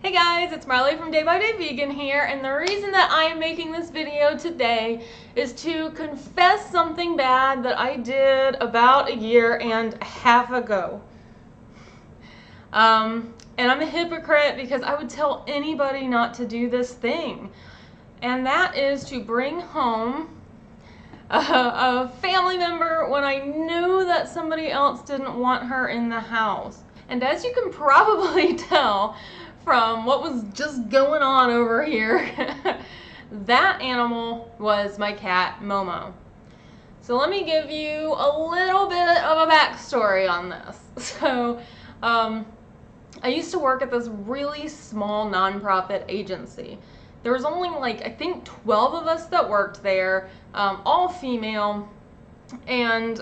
Hey guys, it's Marley from Day by Day Vegan here, and the reason that I am making this video today is to confess something bad that I did about a year and a half ago. And I'm a hypocrite because I would tell anybody not to do this thing, and that is to bring home a family member when I knew that somebody else didn't want her in the house. And as you can probably tell from what was just going on over here, that animal was my cat, Momo. So let me give you a little bit of a backstory on this. So, I used to work at this really small nonprofit agency. There was only like, I think 12 of us that worked there, all female, and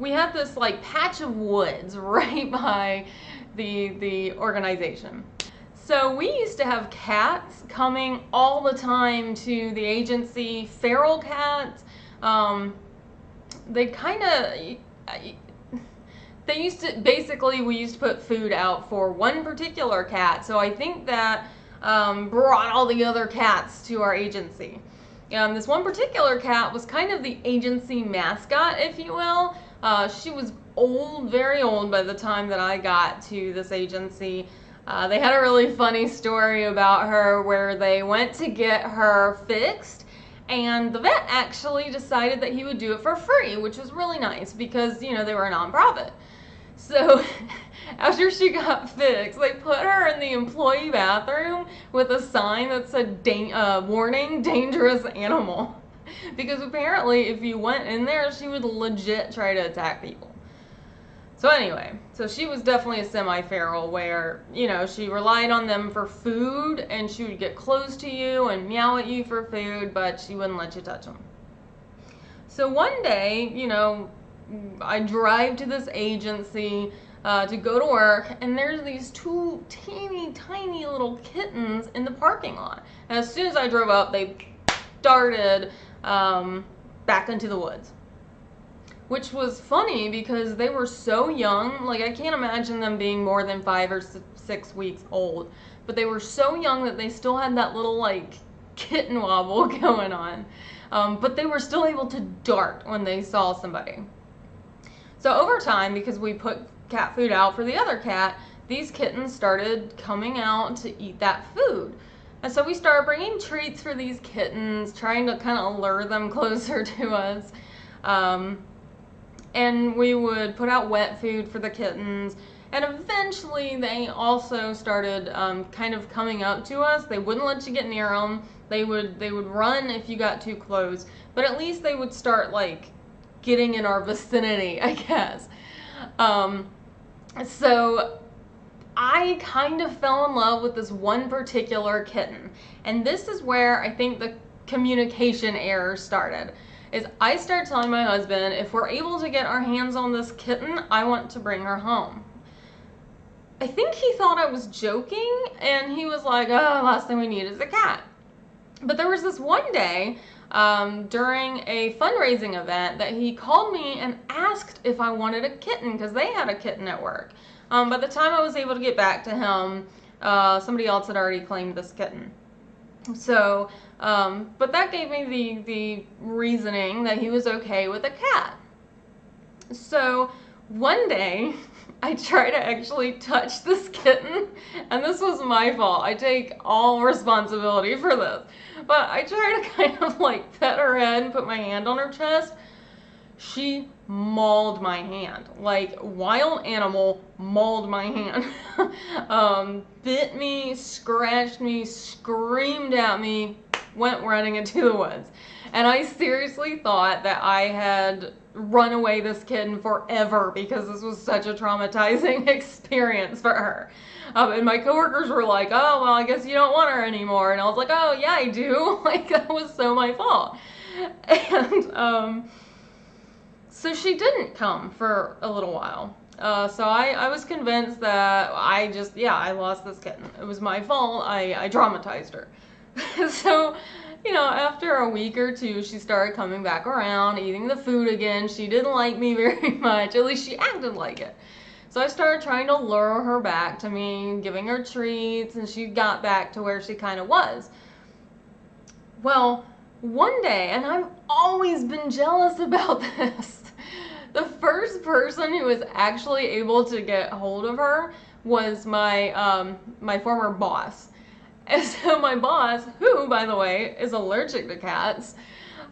we had this like patch of woods right by the organization. So we used to have cats coming all the time to the agency, feral cats. They used to, basically we used to put food out for one particular cat. So I think that brought all the other cats to our agency. This one particular cat was kind of the agency mascot, if you will. She was old, very old by the time that I got to this agency. They had a really funny story about her where they went to get her fixed, and the vet actually decided that he would do it for free, which was really nice because, you know, they were a nonprofit. So after she got fixed, they put her in the employee bathroom with a sign that said, warning, dangerous animal. Because apparently if you went in there, she would legit try to attack people. So anyway, so she was definitely a semi-feral where, you know, she relied on them for food and she would get close to you and meow at you for food, but she wouldn't let you touch them. So one day, you know, I drive to this agency to go to work, and there's these two teeny tiny little kittens in the parking lot. And as soon as I drove up, they darted back into the woods, which was funny because they were so young. Like, I can't imagine them being more than 5 or 6 weeks old, but they were so young that they still had that little like kitten wobble going on, but they were still able to dart when they saw somebody. So over time, because we put cat food out for the other cat, these kittens started coming out to eat that food. And so we started bringing treats for these kittens, trying to kind of lure them closer to us. And we would put out wet food for the kittens. And eventually they also started kind of coming up to us. They wouldn't let you get near them. They would run if you got too close. But at least they would start like getting in our vicinity, I guess. So I kind of fell in love with this one particular kitten. And this is where I think the communication error started. Is I started telling my husband, if we're able to get our hands on this kitten, I want to bring her home. I think he thought I was joking, and he was like, oh, last thing we need is a cat. But there was this one day during a fundraising event that he called me and asked if I wanted a kitten because they had a kitten at work. By the time I was able to get back to him, somebody else had already claimed this kitten. So, but that gave me the reasoning that he was okay with a cat. So one day I tried to actually touch this kitten, and this was my fault. I take all responsibility for this. But I tried to kind of like pet her head and put my hand on her chest. She mauled my hand. Like, wild animal mauled my hand. Bit me, scratched me, screamed at me, went running into the woods. And I seriously thought that I had run away this kitten forever because this was such a traumatizing experience for her. And my coworkers were like, oh, well, I guess you don't want her anymore. And I was like, oh, yeah, I do. Like, that was so my fault. And so she didn't come for a little while. So I was convinced that I lost this kitten. It was my fault. I traumatized her. So, you know, after a week or two, she started coming back around, eating the food again. She didn't like me very much. At least she acted like it. So I started trying to lure her back to me, giving her treats, and she got back to where she kind of was. Well, one day, and I've always been jealous about this, the first person who was actually able to get hold of her was my former boss. And so my boss, who, by the way, is allergic to cats,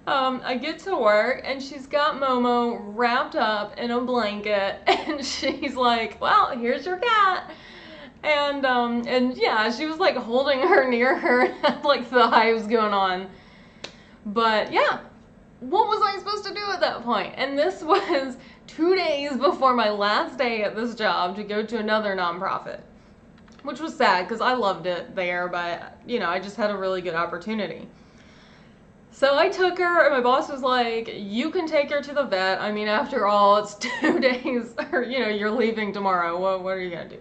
I get to work and she's got Momo wrapped up in a blanket and she's like, well, here's your cat. And yeah, she was like holding her near her and had like the hives going on. But yeah, what was I supposed to do at that point? And this was 2 days before my last day at this job to go to another nonprofit, which was sad because I loved it there, but you know, I just had a really good opportunity. So I took her, and my boss was like, you can take her to the vet. I mean, after all, it's 2 days, or you know, you're leaving tomorrow. What are you gonna do?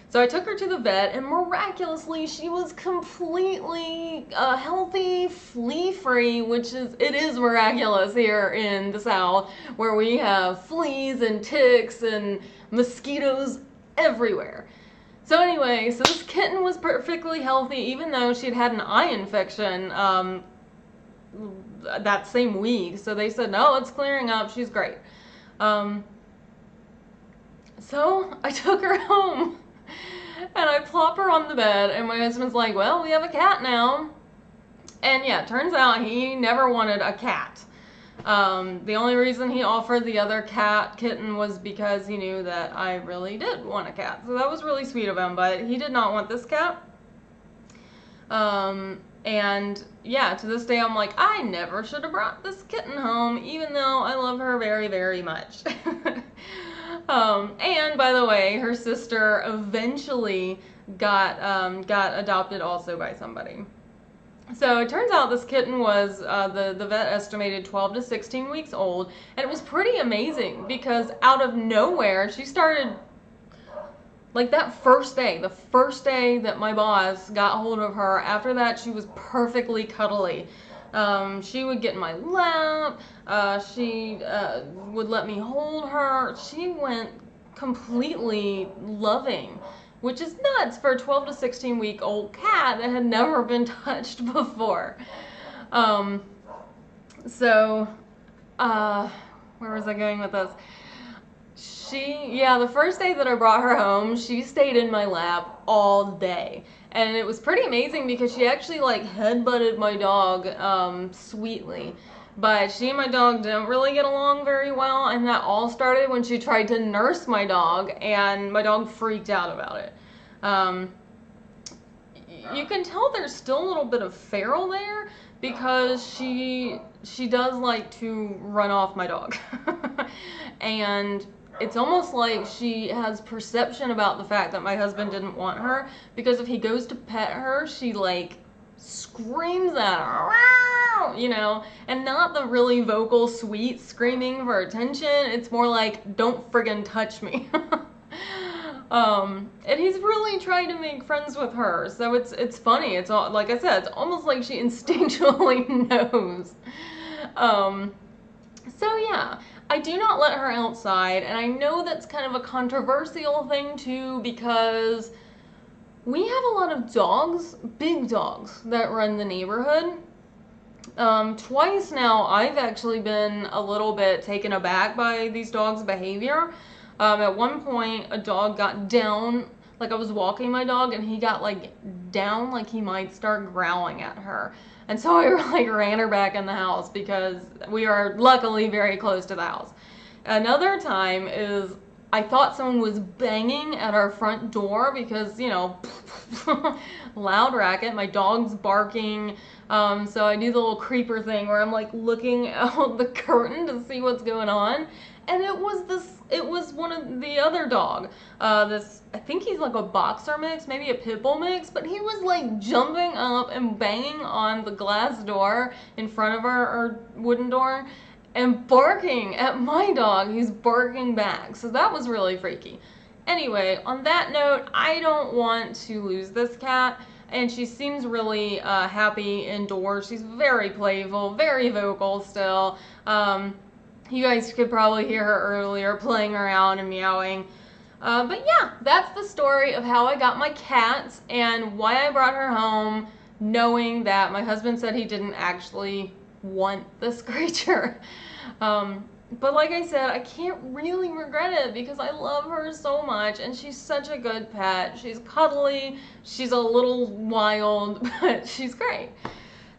So I took her to the vet, and miraculously, she was completely healthy, flea-free, it is miraculous here in the South, where we have fleas and ticks and mosquitoes everywhere. So anyway, so this kitten was perfectly healthy, even though she'd had an eye infection that same week. So they said, no, it's clearing up, she's great. So I took her home. And I plop her on the bed, and my husband's like, well, we have a cat now. And yeah, turns out he never wanted a cat. The only reason he offered the other kitten was because he knew that I really did want a cat. So that was really sweet of him, but he did not want this cat. And yeah, to this day I'm like, I never should have brought this kitten home, even though I love her very, very much. And by the way, her sister eventually got adopted also by somebody. So it turns out this kitten was, the vet estimated 12 to 16 weeks old, and it was pretty amazing because out of nowhere, she started, like that first day, the first day that my boss got hold of her, after that she was perfectly cuddly. She would get in my lap, she would let me hold her. She went completely loving, which is nuts for a 12 to 16 week old cat that had never been touched before. So, where was I going with this? The first day that I brought her home, she stayed in my lap all day. And it was pretty amazing because she actually like headbutted my dog sweetly. But she and my dog didn't really get along very well, and that all started when she tried to nurse my dog, and my dog freaked out about it. You can tell there's still a little bit of feral there because she does like to run off my dog. And it's almost like she has perception about the fact that my husband didn't want her, because if he goes to pet her, she like screams at her, you know, and not the really vocal, sweet screaming for attention. It's more like, don't friggin' touch me. And he's really trying to make friends with her, so it's funny. It's all, like I said, it's almost like she instinctually knows. So yeah, I do not let her outside, and I know that's kind of a controversial thing too, because we have a lot of dogs, big dogs, that run the neighborhood. Twice now, I've actually been a little bit taken aback by these dogs' behavior. At one point, a dog got down, like I was walking my dog, and he got like down like he might start growling at her. And so I like ran her back in the house because we are luckily very close to the house. Another time is I thought someone was banging at our front door because, you know, loud racket, my dog's barking. So I do the little creeper thing where I'm like looking out the curtain to see what's going on. And it was one of the other dog. I think he's like a boxer mix, maybe a pit bull mix, but he was like jumping up and banging on the glass door in front of our wooden door and barking at my dog. He's barking back. So that was really freaky. Anyway, on that note, I don't want to lose this cat, and she seems really happy indoors. She's very playful, very vocal still. You guys could probably hear her earlier playing around and meowing. But yeah, that's the story of how I got my cat and why I brought her home, knowing that my husband said he didn't actually want this creature. But like I said, I can't really regret it because I love her so much and she's such a good pet. She's cuddly, she's a little wild, but she's great.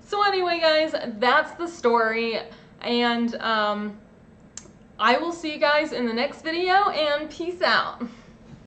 So anyway, guys, that's the story, and I will see you guys in the next video, and peace out.